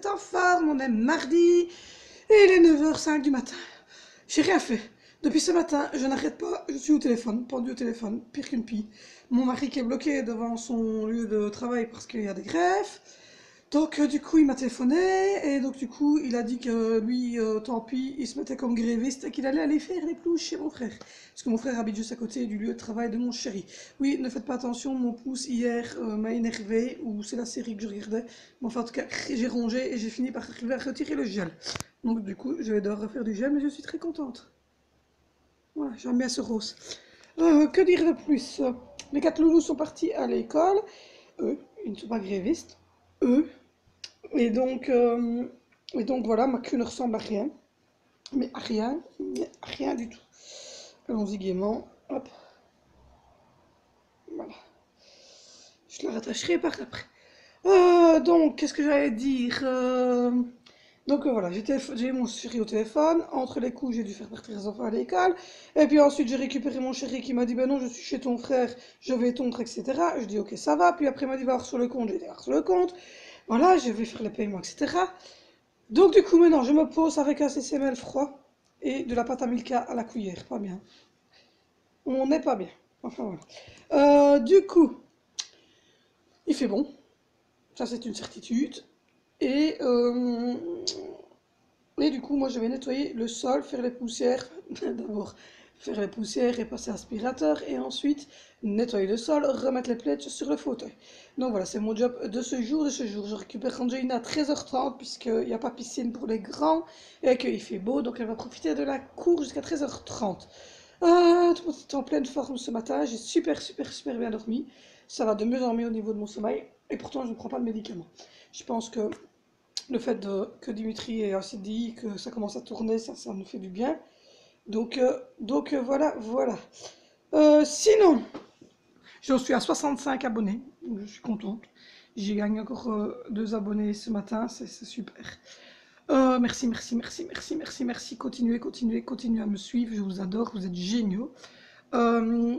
êtes en forme, on est mardi, et il est 9h05 du matin. J'ai rien fait. Depuis ce matin, je n'arrête pas, je suis au téléphone, pendu au téléphone, pire qu'une pie. Mon mari qui est bloqué devant son lieu de travail parce qu'il y a des grèves. Donc du coup il m'a téléphoné et donc du coup il a dit que lui tant pis il se mettait comme gréviste et qu'il allait aller faire les pelouses chez mon frère. Parce que mon frère habite juste à côté du lieu de travail de mon chéri. Oui, ne faites pas attention, mon pouce hier m'a énervé, ou c'est la série que je regardais. Mais enfin en tout cas j'ai rongé et j'ai fini par arriver à retirer le gel. Donc du coup je vais devoir refaire du gel mais je suis très contente. Voilà, j'aime bien ce rose. Que dire de plus? Les 4 loulous sont partis à l'école. Eux, ils ne sont pas grévistes. Eux. Et donc, euh, et donc voilà, ma queue ne ressemble à rien. Mais à rien du tout. Allons-y gaiement. Hop, voilà. Je la rattacherai par après. Donc, qu'est-ce que j'allais dire? Voilà, j'ai eu mon chéri au téléphone. Entre les coups, j'ai dû faire partir les enfants à l'école. Et puis ensuite, j'ai récupéré mon chéri qui m'a dit, ben non, je suis chez ton frère, je vais tondre, etc. Je dis, ok, ça va. Puis après, il m'a dit, va voir sur le compte. J'ai dit, voir sur le compte. Voilà, je vais faire les paiements, etc. Donc du coup, maintenant, je me pose avec un CCML froid et de la pâte à Milka à la cuillère. Pas bien. On n'est pas bien. Enfin voilà. Du coup, il fait bon. Ça, c'est une certitude. Et, euh, et du coup, moi, je vais nettoyer le sol, faire les poussières. D'abord, faire les poussières et passer aspirateur. Et ensuite, nettoyer le sol, remettre les plaids sur le fauteuil. Donc voilà, c'est mon job de ce jour. Je récupère Angelina à 13h30 puisqu'il n'y a pas piscine pour les grands et qu'il fait beau. Donc elle va profiter de la cour jusqu'à 13h30. Tout le monde est en pleine forme ce matin. J'ai super bien dormi. Ça va de mieux en mieux au niveau de mon sommeil. Et pourtant, je ne prends pas de médicaments. Je pense que le fait que Dimitri ait un CDI, que ça commence à tourner, ça nous fait du bien. Voilà. Sinon, j'en suis à 65 abonnés, donc je suis contente. J'ai gagné encore 2 abonnés ce matin, c'est super. Merci. Continuez à me suivre, je vous adore, vous êtes géniaux.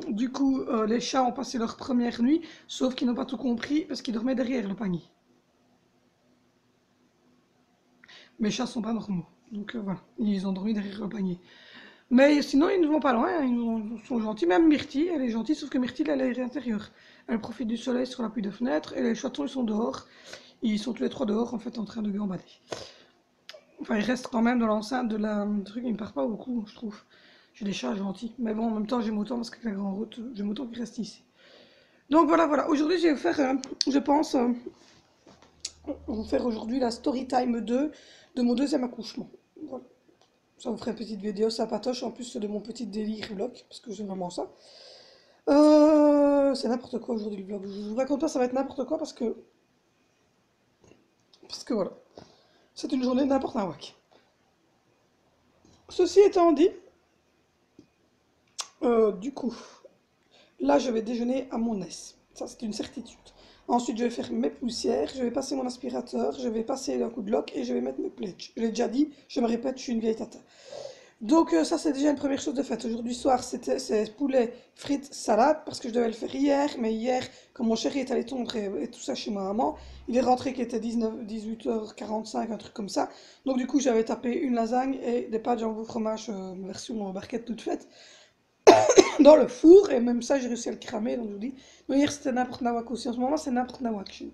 Du coup, les chats ont passé leur première nuit, sauf qu'ils n'ont pas tout compris parce qu'ils dormaient derrière le panier. Mes chats sont pas normaux, donc voilà, ils ont dormi derrière le panier. Mais sinon, ils ne vont pas loin, hein, ils sont gentils. Même Myrtille, elle est gentille, sauf que Myrtille, elle est à l'intérieur. Elle profite du soleil sur l'appui de fenêtre, et les chatons, ils sont dehors. Ils sont tous les 3 dehors, en fait, en train de gambader. Enfin, ils restent quand même dans l'enceinte de la truc, ils ne partent pas beaucoup, je trouve. J'ai des chats gentils. Mais bon, en même temps, j'aime autant, parce qu'avec la grande route, j'aime autant qu'ils restent ici. Donc voilà. Aujourd'hui, je vais faire, je pense, on va faire aujourd'hui la story time 2 de mon deuxième accouchement. Voilà. Ça vous ferait une petite vidéo sympatoche en plus de mon petit délire vlog, parce que c'est vraiment ça. C'est n'importe quoi aujourd'hui le vlog. Je vous raconte pas, ça va être n'importe quoi parce que voilà. C'est une journée n'importe un wack. Ceci étant dit, du coup, là je vais déjeuner à mon aise. Ça c'est une certitude. Ensuite je vais faire mes poussières, je vais passer mon aspirateur, je vais passer un coup de loc et je vais mettre mes pledges. Je l'ai déjà dit, je me répète, je suis une vieille tata. Donc ça c'est déjà une première chose de faite. Aujourd'hui soir c'est poulet, frites, salade parce que je devais le faire hier. Mais hier, quand mon chéri est allé tondre et tout ça chez ma maman, il est rentré qu'il était 18h45, un truc comme ça. Donc du coup j'avais tapé une lasagne et des pâtes jambon fromage version barquette toute faite dans le four. Et même ça j'ai réussi à le cramer. Donc je vous dis, donc hier c'était n'importe nawak aussi. En ce moment c'est n'importe nawak.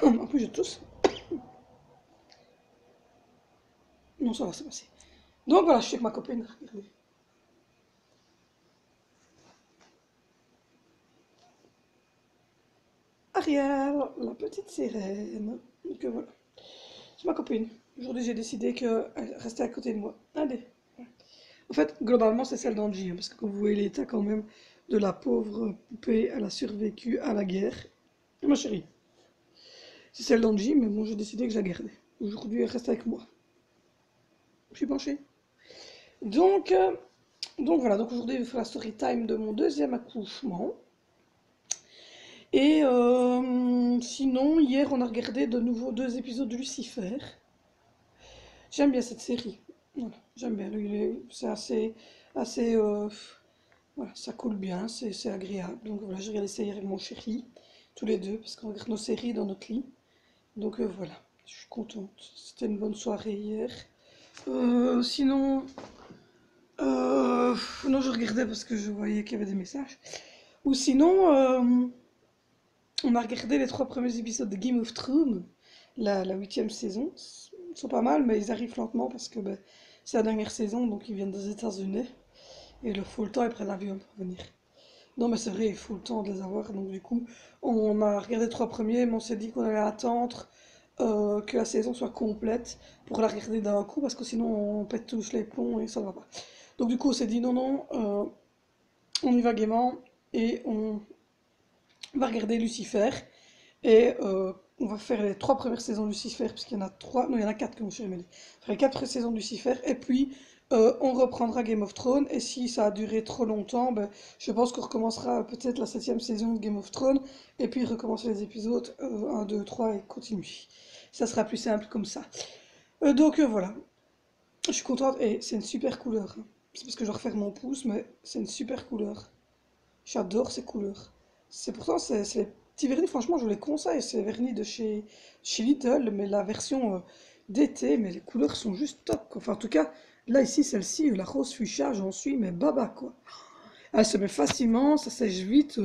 En plus je tousse. Non ça va, c'est passé. Donc voilà, je suis avec ma copine. Regardez. Ariel, la petite sirène. Donc voilà, c'est ma copine. Aujourd'hui, j'ai décidé qu'elle restait à côté de moi. Allez. En fait, globalement, c'est celle d'Angie, hein, parce que comme vous voyez l'état quand même de la pauvre poupée, elle a survécu à la guerre. Et ma chérie, c'est celle d'Angie, mais bon, j'ai décidé que je la gardais. Aujourd'hui, elle reste avec moi. Je suis penchée. Donc, euh, donc voilà, donc aujourd'hui, je vais faire la story time de mon deuxième accouchement. Et sinon, hier, on a regardé de nouveau 2 épisodes de Lucifer. J'aime bien cette série. Voilà, j'aime bien. C'est assez, voilà, ça coule bien, c'est agréable. Donc voilà, j'ai regardé ça hier avec mon chéri, tous les deux, parce qu'on regarde nos séries dans notre lit. Donc voilà, je suis contente. C'était une bonne soirée hier. Sinon, non, je regardais parce que je voyais qu'il y avait des messages. Ou sinon, on a regardé les 3 premiers épisodes de Game of Thrones, la 8e saison. Ils sont pas mal, mais ils arrivent lentement parce que ben, c'est la dernière saison, donc ils viennent des États-Unis. Et il leur faut le temps, ils prennent l'avion pour venir. Non, mais c'est vrai, il faut le temps de les avoir. Donc, du coup, on a regardé les 3 premiers, mais on s'est dit qu'on allait attendre que la saison soit complète pour la regarder d'un coup, parce que sinon, on pète tous les plombs et ça va pas. Donc, du coup, on s'est dit non, non, on y va gaiement et on va regarder Lucifer. Et on va faire les 3 premières saisons de Lucifer, puisqu'il y en a 3, non, il y en a 4 que je me suis mêlée. On fera les 4 saisons de Lucifer, et puis on reprendra Game of Thrones, et si ça a duré trop longtemps, ben, je pense qu'on recommencera peut-être la 7e saison de Game of Thrones, et puis recommencer les épisodes 1, 2, 3, et continuer. Ça sera plus simple comme ça. Donc voilà, je suis contente, et c'est une super couleur, hein. C'est parce que je vais refaire mon pouce, mais c'est une super couleur. J'adore ces couleurs. C'est pourtant, c'est les petits vernis, franchement, je vous les conseille. C'est les vernis de chez Lidl, mais la version d'été, mais les couleurs sont juste top, quoi. Enfin, en tout cas, là, ici, celle-ci, la rose fuchsia, j'en suis, mais baba, quoi. Elle se met facilement, ça sèche vite.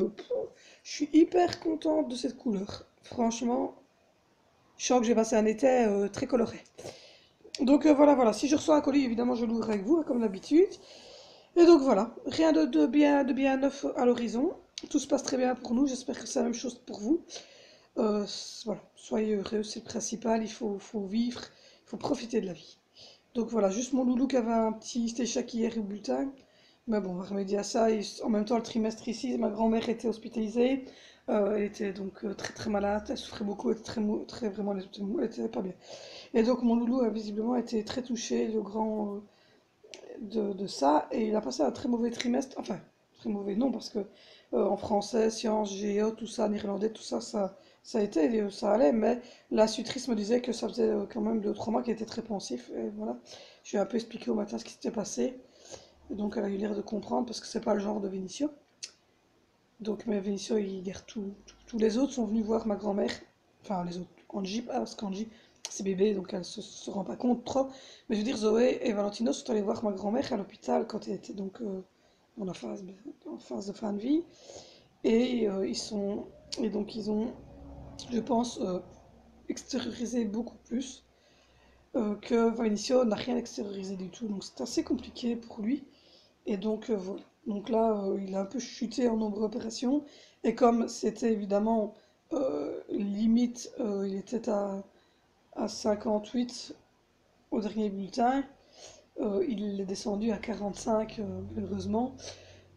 Je suis hyper contente de cette couleur. Franchement, je sens que j'ai passé un été très coloré. Donc voilà, voilà. Si je reçois un colis, évidemment, je l'ouvre avec vous, hein, comme d'habitude. Et donc voilà, rien de bien neuf à l'horizon. Tout se passe très bien pour nous, j'espère que c'est la même chose pour vous. Voilà, soyez heureux, c'est le principal, il faut vivre, il faut profiter de la vie. Donc voilà, juste mon loulou qui avait un petit stéchac hier au bulletin. Mais bon, on va remédier à ça. Et en même temps, le trimestre ici, ma grand-mère était hospitalisée. Elle était donc très très malade, elle souffrait beaucoup, elle était très vraiment, elle était pas bien. Et donc mon loulou a visiblement été très touché, le grand de ça, et il a passé un très mauvais trimestre, enfin, très mauvais non, parce que en français, sciences, géo, tout ça, néerlandais, tout ça, ça a été, ça allait, mais la sutrice me disait que ça faisait quand même 2 ou 3 mois qu'il était très pensif, et voilà. Je lui ai un peu expliqué au matin ce qui s'était passé, et donc elle a eu l'air de comprendre, parce que c'est pas le genre de Vénition. Donc, mais Vénition, il garde tout, tous les autres sont venus voir ma grand-mère, enfin les autres, Angie, parce qu'Angie, c'est bébé, donc elle se rend pas compte trop. Mais je veux dire, Zoé et Valentino sont allés voir ma grand-mère à l'hôpital quand elle était donc dans la phase, en phase de fin de vie. Et et donc ils ont, je pense, extériorisé beaucoup plus que Vinicio n'a rien extériorisé du tout. Donc c'est assez compliqué pour lui. Et donc voilà. Donc là, il a un peu chuté en nombre d'opérations. Et comme c'était évidemment limite, il était à 58 au dernier bulletin. Il est descendu à 45, malheureusement.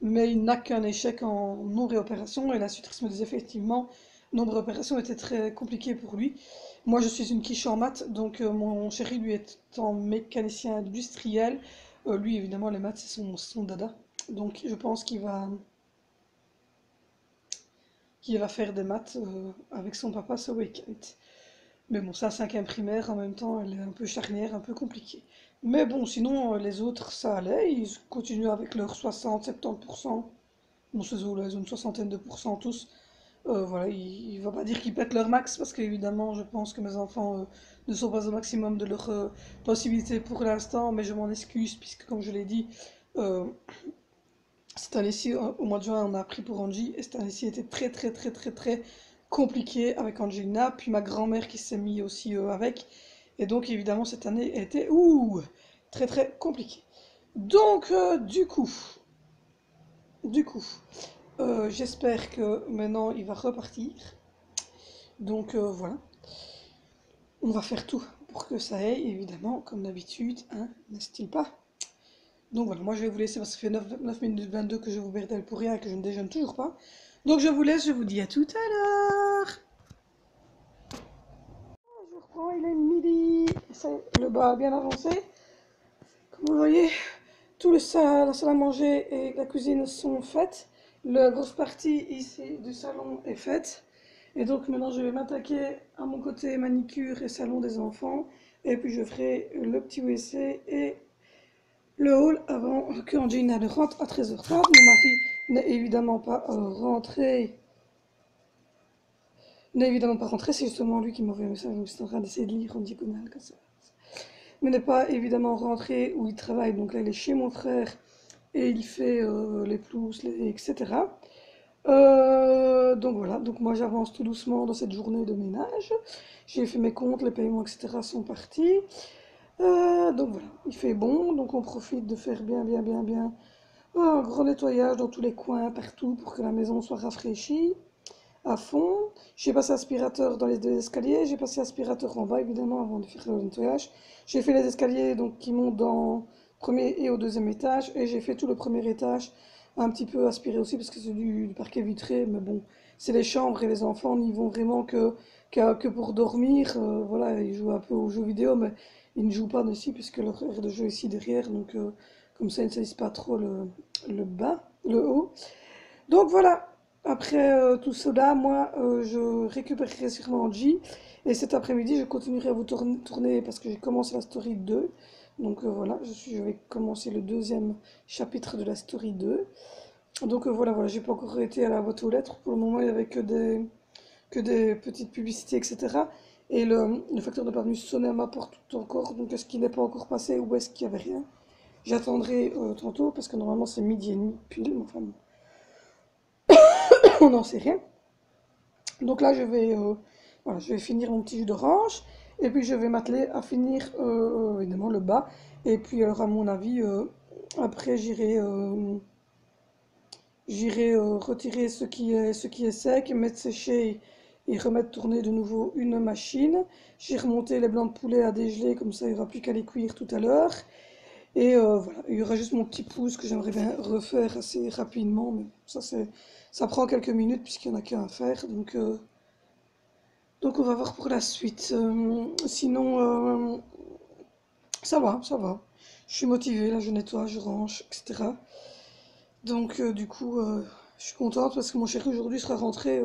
Mais il n'a qu'un échec en non-réopération. Et la sutrice me disait effectivement, non-réopération était très compliqué pour lui. Moi, je suis une quiche en maths, donc mon chéri, lui, étant mécanicien industriel, lui, évidemment, les maths, c'est son dada. Donc, je pense qu'il va faire des maths avec son papa ce week-end. Mais bon, ça, 5e primaire, en même temps, elle est un peu charnière, un peu compliquée. Mais bon, sinon, les autres, ça allait. Ils continuent avec leurs 60-70%. Bon, ces eaux-là, ils ont une soixantaine de pourcents tous. Voilà, il ne va pas dire qu'ils pètent leur max, parce qu'évidemment, je pense que mes enfants ne sont pas au maximum de leurs possibilités pour l'instant, mais je m'en excuse, puisque, comme je l'ai dit, euh, cette année-ci, au mois de juin, on a appris pour Angie, et cette année-ci était très, très, très, très, très compliquée avec Angelina, puis ma grand-mère qui s'est mise aussi avec, et donc évidemment, cette année, elle était très, très compliquée. Donc, du coup, j'espère que maintenant, il va repartir. Donc, voilà, on va faire tout pour que ça aille, évidemment, comme d'habitude, hein, n'est-ce-t-il pas? Donc voilà, moi je vais vous laisser parce que ça fait 9 minutes 22 que je vous berdelle pour rien et que je ne déjeune toujours pas. Donc je vous laisse, je vous dis à tout à l'heure. Je reprends, il est midi. Le bas a bien avancé. Comme vous voyez, la salle à manger et la cuisine sont faites. La grosse partie ici du salon est faite. Et donc maintenant je vais m'attaquer à mon côté manicure et salon des enfants. Et puis je ferai le petit WC et le hall avant que Angelina ne rentre à 13h30. Mon mari n'est évidemment pas rentré. n'est évidemment pas rentré, c'est justement lui qui m'a envoyé un message, donc j'étais en train d'essayer de lire en diagonale comme ça. Mais n'est pas évidemment rentré où il travaille, donc là il est chez mon frère et il fait les pelouses, etc. Donc voilà, donc moi j'avance tout doucement dans cette journée de ménage. J'ai fait mes comptes, les paiements, etc. sont partis. Donc voilà, il fait bon, donc on profite de faire bien un gros nettoyage dans tous les coins, partout, pour que la maison soit rafraîchie à fond. J'ai passé aspirateur dans les deux escaliers, j'ai passé aspirateur en bas évidemment avant de faire le nettoyage. J'ai fait les escaliers donc qui montent dans le premier et au deuxième étage et j'ai fait tout le premier étage un petit peu aspiré aussi parce que c'est du parquet vitré, mais bon, c'est les chambres et les enfants n'y vont vraiment que pour dormir. Voilà, ils jouent un peu aux jeux vidéo, mais ils ne jouent pas dessus puisque leur aire de jeu est ici derrière, donc comme ça ils ne salissent pas trop le bas, le haut. Donc voilà, après tout cela, moi je récupérerai sûrement J. Et cet après-midi, je continuerai à vous tourner parce que j'ai commencé la story 2. Donc voilà, je vais commencer le deuxième chapitre de la story 2. Donc voilà, j'ai pas encore été à la boîte aux lettres. Pour le moment, il n'y avait que des petites publicités, etc. Et le facteur n'est pas venu sonner à ma porte tout encore. Donc est-ce qu'il n'est pas encore passé ou est-ce qu'il n'y avait rien? J'attendrai tantôt parce que normalement c'est midi et demi pile. Enfin, on n'en sait rien. Donc là, voilà, je vais finir mon petit jus d'orange. Et puis je vais m'atteler à finir évidemment le bas. Et puis alors à mon avis, après j'irai retirer ce qui est sec, mettre sécher et remettre tourner de nouveau une machine. J'ai remonté les blancs de poulet à dégeler, comme ça il n'y aura plus qu'à les cuire tout à l'heure. Et voilà, il y aura juste mon petit pouce que j'aimerais bien refaire assez rapidement. Mais ça prend quelques minutes puisqu'il n'y en a qu'un à faire. Donc on va voir pour la suite. Sinon, ça va, ça va. Je suis motivée, là je nettoie, je range, etc. Donc du coup, je suis contente parce que mon chéri aujourd'hui sera rentré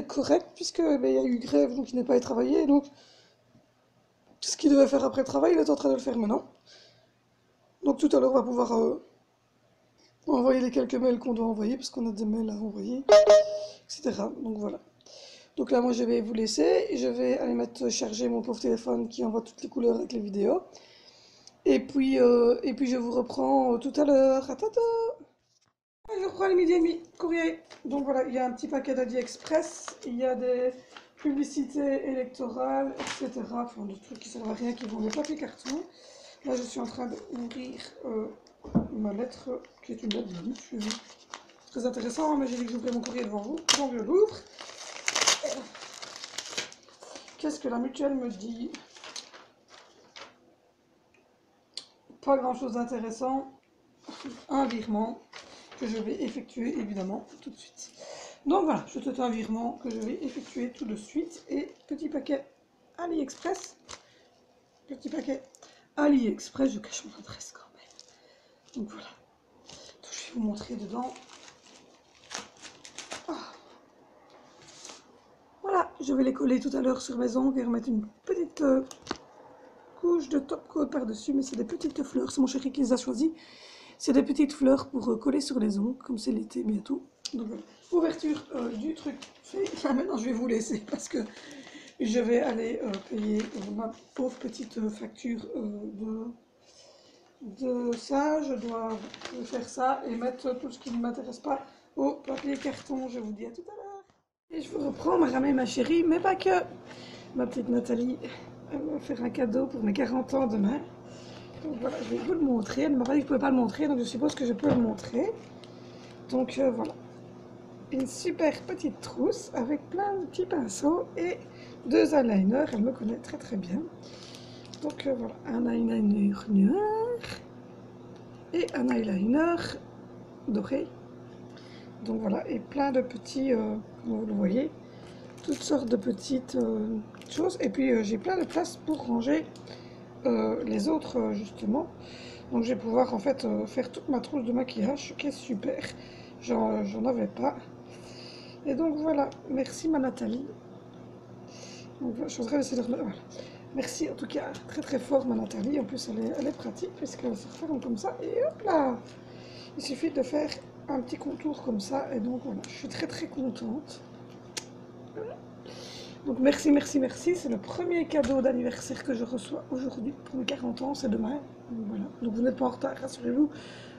correct puisque ben, il y a eu grève donc il n'est pas allé travailler. Donc ce qu'il devait faire après le travail, il est en train de le faire maintenant. Donc tout à l'heure on va pouvoir envoyer les quelques mails qu'on doit envoyer parce qu'on a des mails à envoyer, etc. Donc voilà. Donc là, moi, je vais vous laisser. Je vais aller mettre charger mon pauvre téléphone qui envoie toutes les couleurs avec les vidéos. Et puis je vous reprends tout à l'heure. À tata! Je reprends les midi et demi. Courrier. Donc voilà, il y a un petit paquet d'AliExpress. Il y a des publicités électorales, etc. Enfin, des trucs qui servent à rien, qui vont des papiers carton. Là, je suis en train d'ouvrir ma lettre, qui est une lettre de mutuelle. Très intéressant, mais j'ai dit que j'ouvrais mon courrier devant vous. Donc je l'ouvre. Qu'est-ce que la mutuelle me dit? Pas grand-chose d'intéressant. Un virement que je vais effectuer évidemment tout de suite. Donc voilà, je te fais un virement que je vais effectuer tout de suite. Et petit paquet AliExpress. Petit paquet AliExpress, je cache mon adresse quand même. Donc voilà. Donc, je vais vous montrer dedans. Ah. Voilà, je vais les coller tout à l'heure sur mes ongles et remettre une petite couche de top coat par-dessus, mais c'est des petites fleurs, c'est mon chéri qui les a choisies. C'est des petites fleurs pour coller sur les ongles, comme c'est l'été bientôt. Donc voilà, ouverture du truc fait. Là maintenant je vais vous laisser parce que je vais aller payer ma pauvre petite facture de ça. Je dois faire ça et mettre tout ce qui ne m'intéresse pas au papier carton. Je vous dis à tout à l'heure. Et je vous reprends, ma ramée, ma chérie, mais pas que. Ma petite Nathalie, elle va faire un cadeau pour mes 40 ans demain. Donc voilà, je vais vous le montrer. Elle ne m'a pas dit que je ne pouvais pas le montrer, donc je suppose que je peux le montrer. Donc voilà, une super petite trousse avec plein de petits pinceaux et 2 eyeliners. Elle me connaît très très bien. Donc voilà, un eyeliner noir et un eyeliner doré. Donc voilà, et plein de petits, comme vous le voyez, toutes sortes de petites choses. Et puis j'ai plein de place pour ranger les autres justement. Donc je vais pouvoir en fait faire toute ma trousse de maquillage, ce qui est super. J'en avais pas. Et donc voilà, merci ma Nathalie. Donc voilà, je suis en train d'essayer de remettre. Voilà. Merci en tout cas très très fort ma Nathalie. En plus elle est pratique puisqu'elle se referme comme ça. Et hop là! Il suffit de faire un petit contour comme ça. Et donc voilà, je suis très très contente. Donc merci, merci, merci. C'est le premier cadeau d'anniversaire que je reçois aujourd'hui pour mes 40 ans, c'est demain. Donc voilà. Donc vous n'êtes pas en retard, rassurez-vous,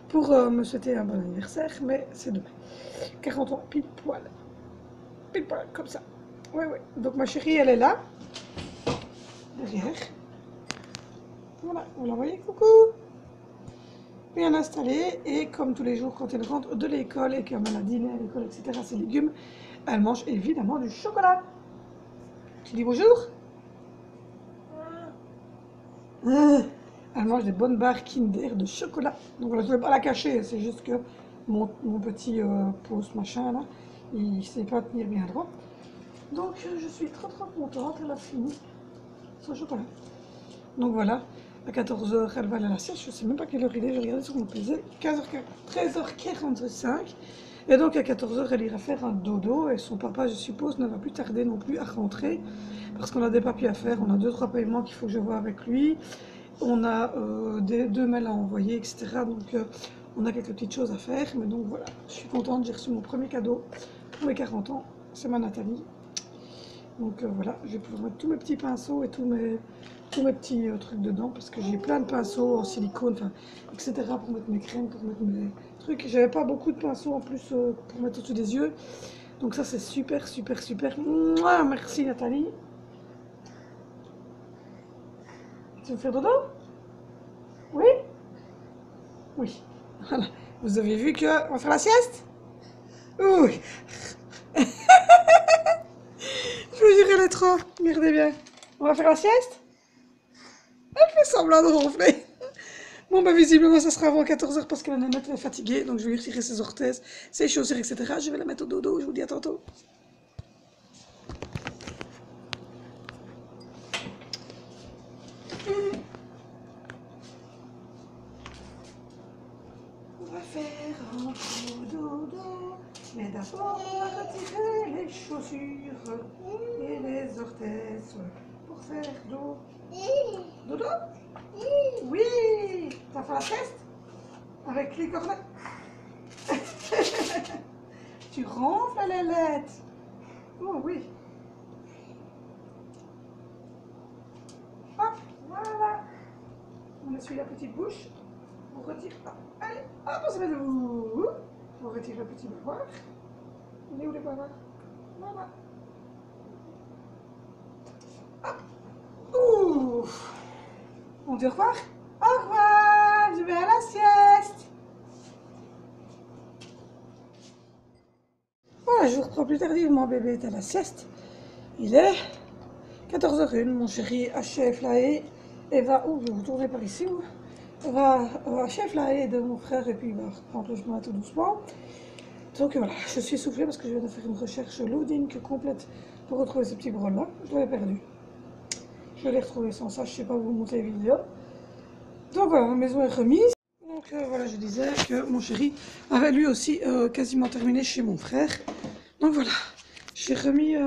pour me souhaiter un bon anniversaire, mais c'est demain. 40 ans, pile poil, comme ça. Ouais, ouais. Donc ma chérie, elle est là, derrière. Voilà, vous la voyez, coucou. Bien installée, et comme tous les jours quand elle rentre de l'école et qu'elle a dîné à l'école, etc., ses légumes, elle mange évidemment du chocolat. Tu dis bonjour? Elle mange des bonnes barres Kinder de chocolat. Donc voilà, je ne vais pas la cacher, c'est juste que mon petit pouce machin là, il ne sait pas tenir bien droit. Donc je suis trop contente, elle a fini son chocolat. Donc voilà, à 14 h elle va aller à la sieste, je ne sais même pas quelle heure il est, j'ai regardé sur mon PC, 13h45. Et donc à 14 h elle ira faire un dodo et son papa, je suppose, ne va plus tarder non plus à rentrer parce qu'on a des papiers à faire, on a 2-3 paiements qu'il faut que je vois avec lui. On a deux mails à envoyer, etc. Donc on a quelques petites choses à faire. Mais donc voilà, je suis contente, j'ai reçu mon premier cadeau pour mes 40 ans. C'est ma Nathalie. Donc voilà, je vais pouvoir mettre tous mes petits pinceaux et tous mes petits trucs dedans. Parce que j'ai plein de pinceaux en silicone, enfin, etc. pour mettre mes crèmes, pour mettre mes trucs. J'avais pas beaucoup de pinceaux en plus pour mettre au-dessus des yeux. Donc ça c'est super. Mouah, merci Nathalie. Tu veux faire dodo? Oui? Oui. Voilà. Vous avez vu que... On va faire la sieste? Oui. Je vous jure, elle est trop. Regardez bien. On va faire la sieste? Elle fait semblant de ronfler. Bon, bah visiblement, ça sera avant 14 h parce que la nénette est fatiguée. Donc je vais lui retirer ses orthèses, ses chaussures, etc. Je vais la mettre au dodo. Je vous dis à tantôt. On va faire un dodo. Mais d'abord, on va retirer les chaussures et les orthèses pour faire dodo. Dodo? Oui. Ça fait la sieste? Avec les cornets? Tu ronfles, Lélette? Oh oui. Hop, voilà. On essuie la petite bouche. On retire. Hop, allez, hop, on se met debout. On retire le petit bavoir. On est où les bavoirs? Voilà. Hop. Ouf. On dit au revoir? Au revoir, je vais à la sieste. Voilà, je vous reprends plus tardivement, bébé est à la sieste. Il est 14h01, mon chéri achève la haie et va... Ouh, je vais vous tourner par ici. Achève la haie de mon frère et puis il va reprendre le chemin tout doucement. Donc voilà, je suis essoufflée parce que je viens de faire une recherche loading complète pour retrouver ce petit brol là. Je l'avais perdu. Je l'ai retrouvé sans ça, je ne sais pas vous montrer les vidéos. Donc voilà, la maison est remise. Donc voilà, je disais que mon chéri avait lui aussi quasiment terminé chez mon frère. Donc voilà, j'ai remis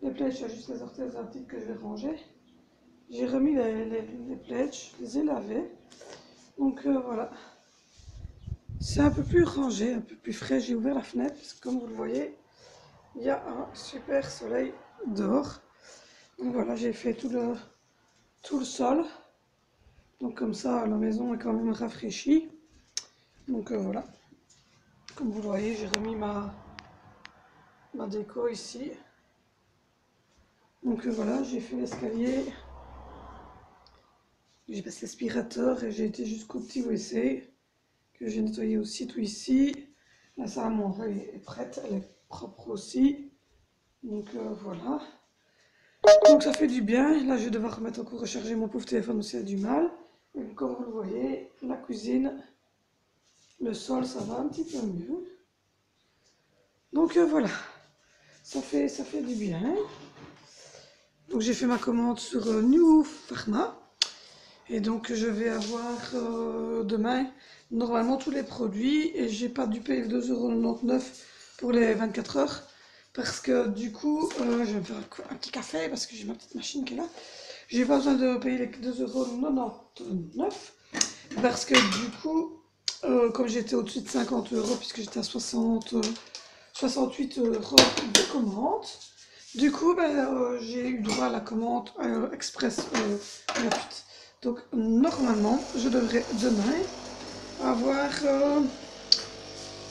les pledges, il y a juste les orthèses petites que je vais ranger. J'ai remis les pledges, je les ai lavés. Donc voilà, c'est un peu plus rangé, un peu plus frais. J'ai ouvert la fenêtre parce que comme vous le voyez, il y a un super soleil dehors. Donc voilà, j'ai fait tout le sol. Donc comme ça, la maison est quand même rafraîchie. Donc voilà, comme vous le voyez, j'ai remis ma déco ici. Donc voilà, j'ai fait l'escalier. J'ai passé l'aspirateur et j'ai été jusqu'au petit WC que j'ai nettoyé aussi tout ici. La salle à manger est prête, elle est propre aussi. Donc voilà. Donc ça fait du bien. Là je vais devoir remettre encore recharger mon pauvre téléphone aussi, a du mal. Et comme vous le voyez, la cuisine, le sol ça va un petit peu mieux. Donc voilà, ça fait du bien. Donc j'ai fait ma commande sur New Pharma. Et donc je vais avoir demain normalement tous les produits et j'ai pas dû payer 2,99 € pour les 24 heures parce que du coup je vais me faire un petit café parce que j'ai ma petite machine qui est là. J'ai pas besoin de payer les 2,99 € parce que du coup comme j'étais au-dessus de 50 € puisque j'étais à 68 € de commande, Du coup, ben, j'ai eu droit à la commande express gratuite. Donc, normalement, je devrais demain avoir,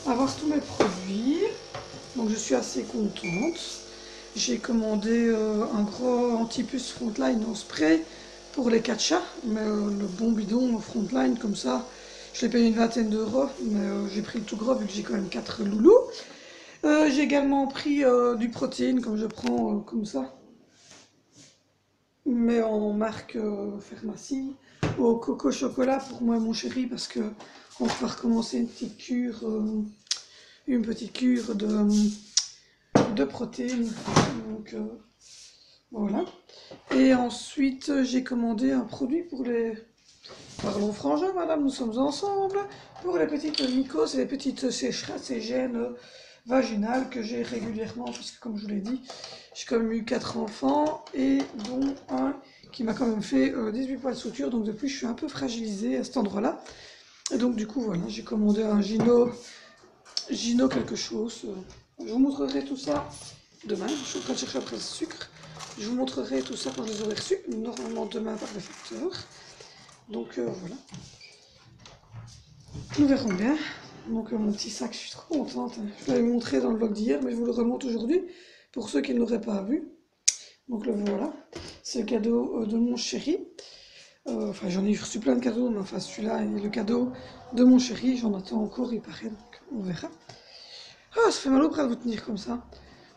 avoir tous mes produits. Donc, je suis assez contente. J'ai commandé un gros anti-puce Frontline en spray pour les 4 chats. Mais le bon bidon Frontline, comme ça, je l'ai payé une vingtaine d'euros. Mais j'ai pris le tout gros vu que j'ai quand même 4 loulous. J'ai également pris du protéine, comme je prends comme ça, mais en marque pharmacie, au coco chocolat pour moi et mon chéri, parce que on va recommencer une petite cure de protéines. Donc voilà. Et ensuite, j'ai commandé un produit pour les... Parlons frangin, madame, nous sommes ensemble. Pour les petites mycoses et les petites sécheresses et gènes vaginales que j'ai régulièrement, parce que comme je vous l'ai dit, j'ai quand même eu 4 enfants, et dont un qui m'a quand même fait 18 points de suture, donc depuis je suis un peu fragilisée à cet endroit-là. Et donc du coup voilà, j'ai commandé un Gino quelque chose. Je vous montrerai tout ça demain, je suis en train de chercher après le sucre. Je vous montrerai tout ça quand je les aurai reçus, normalement demain par le facteur. Donc voilà, nous verrons bien. Donc mon petit sac, je suis trop contente. Je l'avais montré dans le vlog d'hier, mais je vous le remonte aujourd'hui pour ceux qui ne l'auraient pas vu. Donc le voilà, c'est le cadeau de mon chéri. Enfin j'en ai reçu plein de cadeaux, mais enfin celui-là est le cadeau de mon chéri. J'en attends encore, il paraît, donc on verra. Ah, ça fait mal au bras de vous tenir comme ça.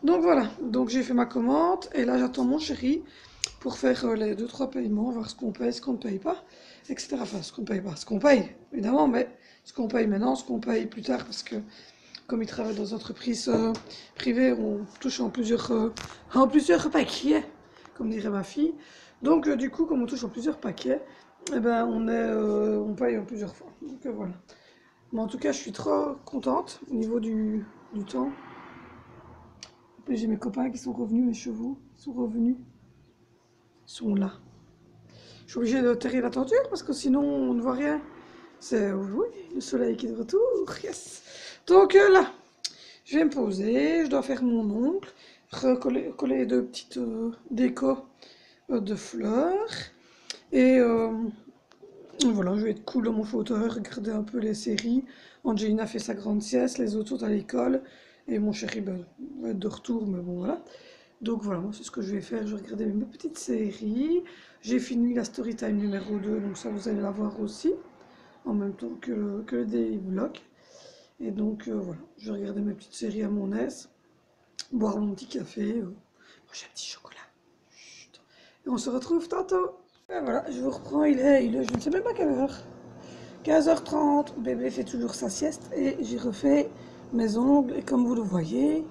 Donc voilà, donc j'ai fait ma commande et là j'attends mon chéri pour faire les 2-3 paiements, voir ce qu'on paye, ce qu'on ne paye pas, etc. Enfin, ce qu'on ne paye pas, ce qu'on paye, évidemment, mais ce qu'on paye maintenant, ce qu'on paye plus tard, parce que comme il travaille dans une entreprise privée, on touche en plusieurs paquets, comme dirait ma fille. Donc du coup, comme on touche en plusieurs paquets, eh ben, on paye en plusieurs fois. Donc voilà. Mais en tout cas, je suis trop contente au niveau du temps. En plus, j'ai mes copains qui sont revenus, mes chevaux, ils sont revenus, ils sont là. Je suis obligée de taire la tenture parce que sinon on ne voit rien. C'est oui, le soleil qui est de retour, yes. Donc là, je vais me poser, je dois faire mon ongle, coller deux petites décos de fleurs. Et voilà, je vais être cool dans mon fauteuil, regarder un peu les séries. Angelina fait sa grande sieste, les autres sont à l'école. Et mon chéri ben, va être de retour, mais bon voilà. Donc voilà, moi c'est ce que je vais faire, je vais regarder mes petites séries. J'ai fini la story time numéro 2, donc ça vous allez la voir aussi, en même temps que le daily vlog. Et donc voilà, je vais regarder mes petites séries à mon aise, boire mon petit café, manger un petit chocolat. Chut. Et on se retrouve tantôt. Et voilà, je vous reprends, je ne sais même pas quelle heure. 15h30, bébé fait toujours sa sieste et j'ai refait mes ongles. Et comme vous le voyez,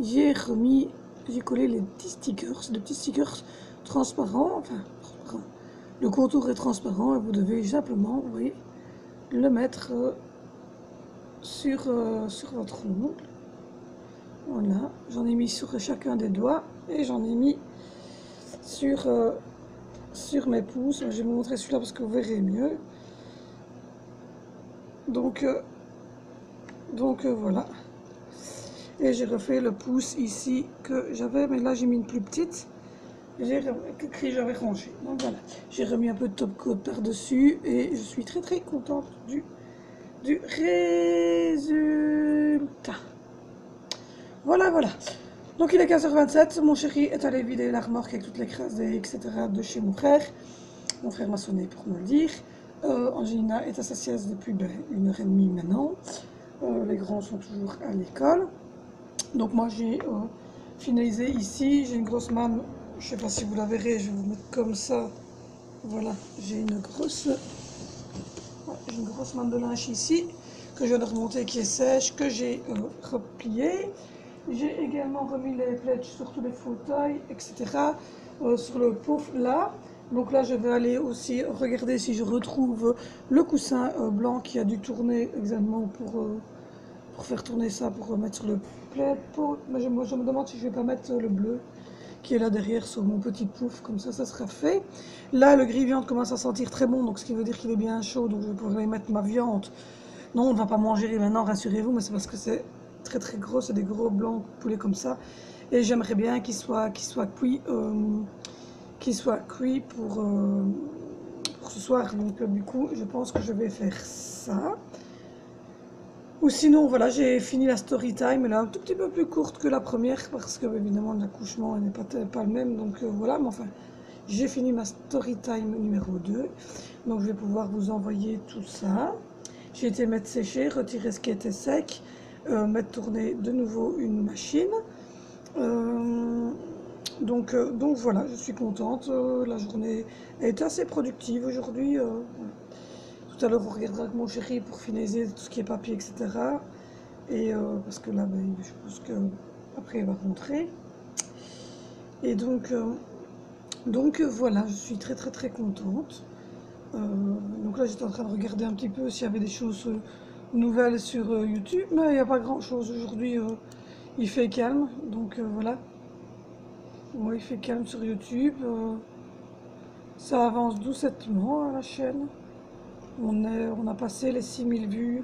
j'ai collé les petits stickers transparents, enfin transparents. Le contour est transparent et vous devez simplement, vous voyez, le mettre sur votre ongle. Voilà, j'en ai mis sur chacun des doigts et j'en ai mis sur mes pouces. Je vais vous montrer celui-là parce que vous verrez mieux. Donc voilà. Et j'ai refait le pouce ici que j'avais, mais là j'ai mis une plus petite. Que j'avais rangé. Donc voilà. J'ai remis un peu de top coat par-dessus et je suis très contente du résultat. Voilà. Donc il est 15h27, mon chéri est allé vider la remorque avec toutes les crasses, etc. de chez mon frère. Mon frère m'a sonné pour me le dire. Angelina est à sa sieste depuis 1h30 maintenant. Les grands sont toujours à l'école. Donc moi j'ai finalisé ici. J'ai une grosse manne, je ne sais pas si vous la verrez, je vais vous mettre comme ça. Voilà, j'ai une grosse manne de linge ici que je viens de remonter qui est sèche, que j'ai repliée. J'ai également remis les pledges sur tous les fauteuils, etc. Sur le pouf là. Donc là, je vais aller aussi regarder si je retrouve le coussin blanc qui a dû tourner exactement pour faire tourner ça, pour mettre sur le plaid. Mais je me demande si je vais pas mettre le bleu qui est là derrière sur mon petit pouf, comme ça sera fait. Là, le gris viande commence à sentir très bon, donc ce qui veut dire qu'il est bien chaud, donc je vais pouvoir y mettre ma viande. Non, on ne va pas manger maintenant, rassurez-vous, mais c'est parce que c'est très gros, c'est des gros blancs de poulet comme ça. Et j'aimerais bien qu'il soit cuit pour ce soir. Donc du coup, je pense que je vais faire ça. Ou sinon, voilà, j'ai fini la story time, elle est un tout petit peu plus courte que la première parce que évidemment l'accouchement n'est pas le même. Donc voilà, mais enfin, j'ai fini ma story time numéro 2. Donc je vais pouvoir vous envoyer tout ça. J'ai été mettre sécher, retirer ce qui était sec, mettre tourner de nouveau une machine. Donc voilà, je suis contente. La journée a été assez productive aujourd'hui. Tout à l'heure, on regardera avec mon chéri pour finaliser tout ce qui est papier, etc. Et parce que là, ben, je pense qu'après, il va rentrer. Et donc voilà, je suis très très très contente. Donc là, j'étais en train de regarder un petit peu s'il y avait des choses nouvelles sur YouTube, mais il n'y a pas grand chose aujourd'hui. Il fait calme, donc voilà. Ouais, il fait calme sur YouTube. Ça avance doucettement à la chaîne. On a passé les 6000 vues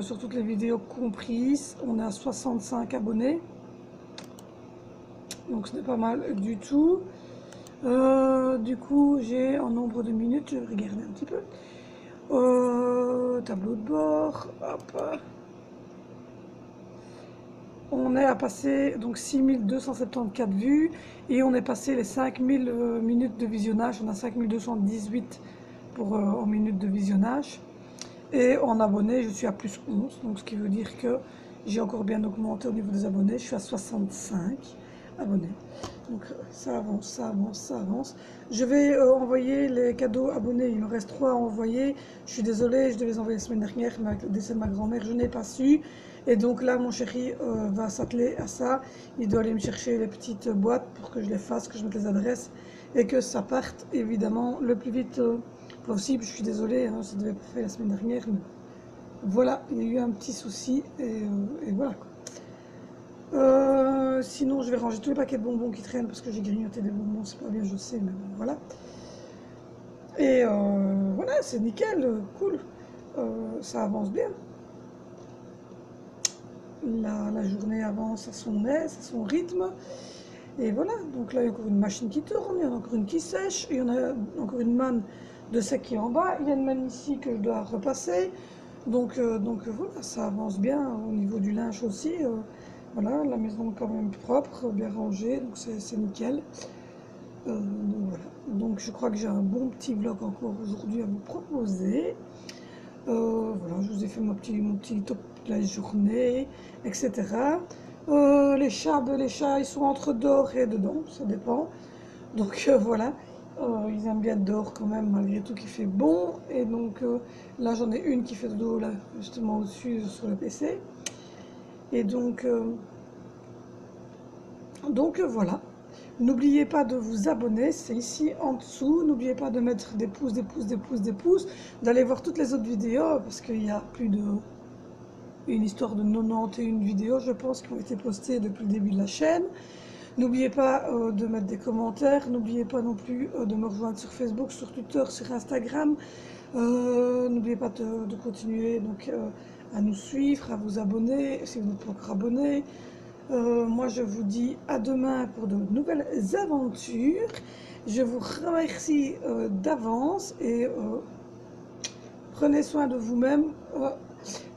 sur toutes les vidéos comprises. On est à 65 abonnés. Donc ce n'est pas mal du tout. Du coup, j'ai un nombre de minutes. Je vais regarder un petit peu. Tableau de bord. Hop. On est à passer donc 6274 vues et on est passé les 5000 minutes de visionnage. On a 5218 en minutes de visionnage. Et en abonnés, je suis à plus 11, donc ce qui veut dire que j'ai encore bien augmenté au niveau des abonnés. Je suis à 65 abonnés. Donc ça avance, ça avance, ça avance. Je vais envoyer les cadeaux abonnés. Il me reste 3 à envoyer. Je suis désolée, je devais les envoyer la semaine dernière, mais avec le décès de ma grand-mère, je n'ai pas su. Et donc là, mon chéri va s'atteler à ça. Il doit aller me chercher les petites boîtes pour que je les fasse, que je mette les adresses et que ça parte évidemment le plus vite possible. Je suis désolée, hein, ça devait être fait la semaine dernière, mais voilà, il y a eu un petit souci et voilà quoi. Sinon, je vais ranger tous les paquets de bonbons qui traînent parce que j'ai grignoté des bonbons, c'est pas bien, je sais, mais bon, voilà. Et voilà, c'est nickel, cool, ça avance bien. La journée avance à son aise, à son rythme. Et voilà, donc là il y a encore une machine qui tourne, il y en a encore une qui sèche, il y en a encore une manne de sec qui est en bas, il y a une manne ici que je dois repasser. Donc voilà, ça avance bien au niveau du linge aussi. Voilà, la maison est quand même propre, bien rangée, donc c'est nickel. Donc voilà, donc je crois que j'ai un bon petit vlog encore aujourd'hui à vous proposer. Voilà, je vous ai fait mon petit top de la journée, etc. Les chats, ils sont entre dehors et dedans, ça dépend. Donc voilà, ils aiment bien dehors quand même, malgré tout qu'il fait bon. Et donc là, j'en ai une qui fait dodo, là, justement au-dessus sur le PC. Et donc voilà. N'oubliez pas de vous abonner, c'est ici en dessous. N'oubliez pas de mettre des pouces, des pouces, des pouces, des pouces. D'aller voir toutes les autres vidéos, parce qu'il y a plus de... une histoire de 91 vidéos, je pense, qui ont été postées depuis le début de la chaîne. N'oubliez pas de mettre des commentaires. N'oubliez pas non plus de me rejoindre sur Facebook, sur Twitter, sur Instagram. N'oubliez pas de continuer donc, à nous suivre, à vous abonner, si vous n'êtes pas encore abonné. Moi, je vous dis à demain pour de nouvelles aventures. Je vous remercie d'avance et prenez soin de vous-même.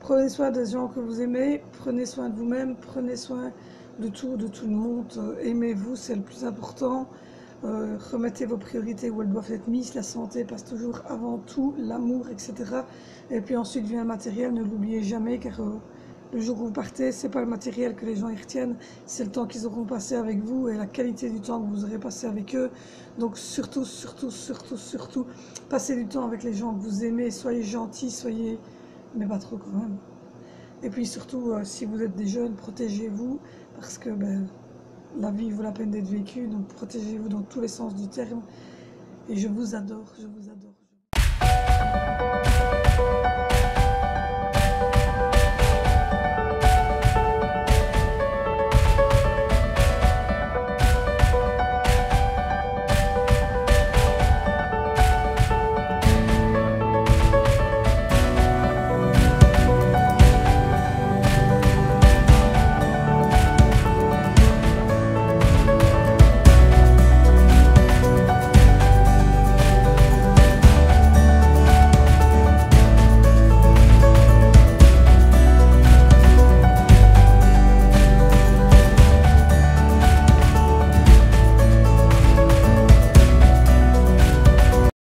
Prenez soin des gens que vous aimez. Prenez soin de vous-même. Prenez soin de tout le monde. Aimez-vous, c'est le plus important. Remettez vos priorités où elles doivent être mises. La santé passe toujours avant tout, l'amour, etc. Et puis ensuite vient le matériel. Ne l'oubliez jamais, car le jour où vous partez, c'est pas le matériel que les gens y retiennent, c'est le temps qu'ils auront passé avec vous et la qualité du temps que vous aurez passé avec eux. Donc surtout, surtout, surtout, surtout, passez du temps avec les gens que vous aimez, soyez gentils, soyez... mais pas trop quand même. Et puis surtout, si vous êtes des jeunes, protégez-vous, parce que ben, la vie vaut la peine d'être vécue, donc protégez-vous dans tous les sens du terme. Et je vous adore, je vous adore.